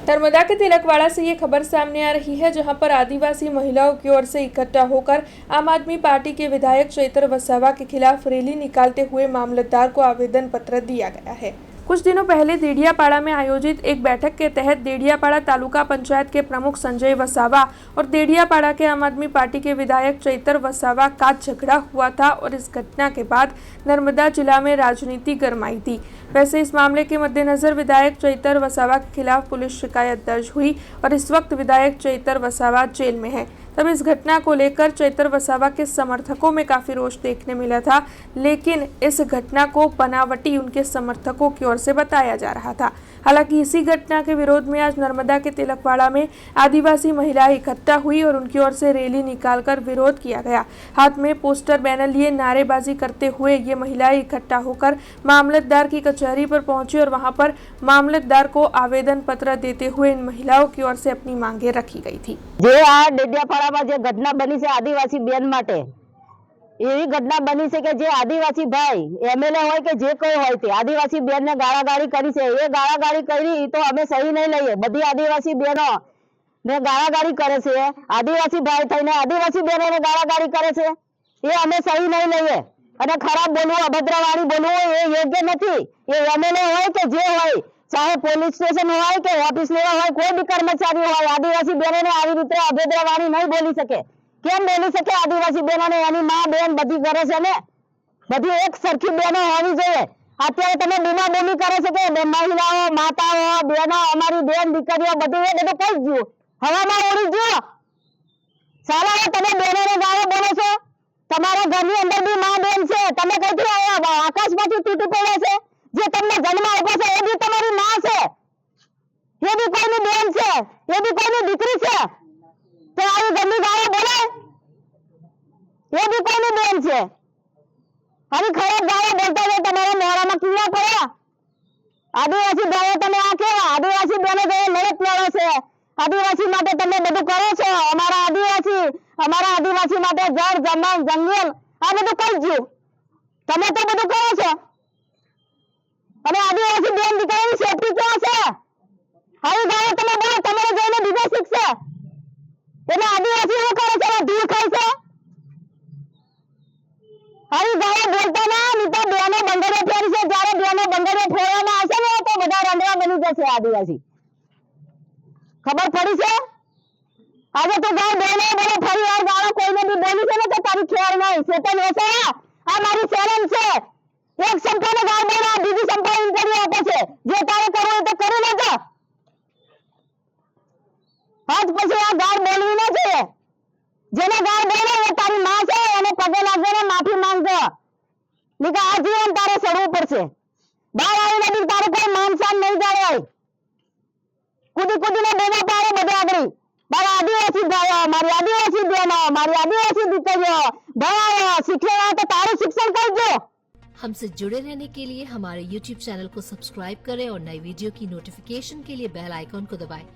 नर्मदा के तिलकवाड़ा से ये खबर सामने आ रही है, जहां पर आदिवासी महिलाओं की ओर से इकट्ठा होकर आम आदमी पार्टी के विधायक चैतर वसावा के खिलाफ रैली निकालते हुए मामलतदार को आवेदन पत्र दिया गया है। कुछ दिनों पहले देडियापाड़ा में आयोजित एक बैठक के तहत देडियापाड़ा तालुका पंचायत के प्रमुख संजय वसावा और देडियापाड़ा के आम आदमी पार्टी के विधायक चैतर वसावा का झगड़ा हुआ था और इस घटना के बाद नर्मदा जिला में राजनीति गरमाई थी। वैसे इस मामले के मद्देनजर विधायक चैतर वसावा के खिलाफ पुलिस शिकायत दर्ज हुई और इस वक्त विधायक चैतर वसावा जेल में है। तब इस घटना को लेकर चैतर वसावा के समर्थकों में काफी रोष देखने मिला था, लेकिन इस घटना को बनावटी उनके समर्थकों की ओर से बताया जा रहा था। हालांकि इसी घटना के विरोध में आज नर्मदा के तिलकवाड़ा में आदिवासी महिलाएं इकट्ठा हुई और उनकी ओर से रैली निकालकर विरोध किया गया। हाथ में पोस्टर बैनर लिए नारेबाजी करते हुए ये महिलाएं इकट्ठा होकर मामलतदार की कचहरी पर पहुंची और वहां पर मामलतदार को आवेदन पत्र देते हुए इन महिलाओं की ओर से अपनी मांगे रखी गई थी। घटना बनी से आदिवासी बेन माटे एवी घटना बनी से के जे आदिवासी भाई एमएलए होय के जे कोई होय ते आदिवासी बेन ने गाळागाળી કરી છે। એ ગાળાગાળી કરી તો અમે સહી નહીં લઈએ। બધી આદિવાસી બહેનો ને ગાળાગાળી કરે છે। આદિવાસી ભાઈ થઈને આદિવાસી બહેનોને ગાળાગાળી કરે છે, એ અમે સહી નહીં લઈએ। અને ખરાબ બોલવું, અભદ્ર વાણી બોલવું એ યોગ્ય નથી। એ એમએલએ હોય કે જે હોય, चाहे पोलीस स्टेशन होय के ऑफिस लेवा होय, कोई भी कर्मचारी होय, आदिवासी बहनों ने આવી રીતે અભદ્ર વાણી નહીં બોલી શકે। કેમ બોલી શકે? આદિવાસી બહેનોને એની માં બેન બધી કરે છે ને, બધી એક સરખી બહેનો હોવી જોઈએ। અત્યારે તમે બૂમાબૂમી કરે છે કે મહિલાઓ, માતાઓ, બહેનો, અમારી બેન દીકરીઓ બધું એ બધું કઈ ગયું, હવામાં ઉડી ગયું। ચાલો તમે બહેનોને ગાળો બોલો છો, તમારા ઘરની અંદર બી માં બેન છે, તમે કઈથી આવ્યા? આકાશમાંથી તૂટી પડ્યા છે? જે તમને જન્મ આપ્યો છે એ બી તમારી માં છે, એ બી કોઈની બેન છે, એ બી કોઈની દીકરી છે, તો આવી ગંદી ગાળો બોલે? એ બી કોઈની બેન છે। આવી ખરાબ ગાળો બોલતા હોય તમારા મોઢામાં કીડા પડ્યા? આદિવાસી ભાઈઓ તમે આ કેવા? આદિવાસી બહેનો જોડે લડત લડો છે, આદિવાસી માટે તમે બધું કરો છો। અમારા આદિવાસી માટે જળ, જમીન, જંગલ આ બધું કઈ ગયું? તમે તો બધું કરો છો। અને આદિવાસી બેન દીકરીની સેફટી ક્યાં છે? આવી ગાળો તમે બોલો, તમારે જોઈને બીજા શીખશે। એટલે આદિવાસી શું કરે છે? ધૂળ ખાય છે? આવી ગાળો બોલતા ના, નહીં તો બેનો બંગડીઓ ફેરી છે। જ્યારે બેનો બંગડીઓ ફેરવામાં આવશે ને તો બધા રંગડા બની જશે આદિવાસી। ખબર પડી છે? આજે તો ગાળ બેનો બોલો, ફરી વાર ગાળો કોઈને બી બોલી છે ને તો તારી ખેર નહીં। ચેતન વસાવા, આ મારી ચેલેન્જ છે। એક સંપાને ગાળ બોલો, બીજી સંપા ઇન્ટરવ્યુ આપે છે, જે તારે કરવું હોય તો કરી લેજો। આજ પછી આ ગાળ બોલવી ના જોઈએ। જેને ગાળ બોલે એ તારી માં છે, એને પગે લાગજો ને માફી માંગજો, નહીં કે આજીવન તારે સડવું પડશે। બહાર આવીને બી તારું કોઈ માન શાન નહીં જાળવાય। કૂદી કૂદીને બોલવા પાડે બધે આગળ। મારા આદિવાસી ભાઈઓ, મારી આદિવાસી બહેનો, મારી આદિવાસી દીકરીઓ ભણાવો, શીખવાડો તો તારું શિક્ષણ કરજો। हमसे जुड़े रहने के लिए हमारे YouTube चैनल को सब्सक्राइब करें और नई वीडियो की नोटिफिकेशन के लिए बेल आइकॉन को दबाएं।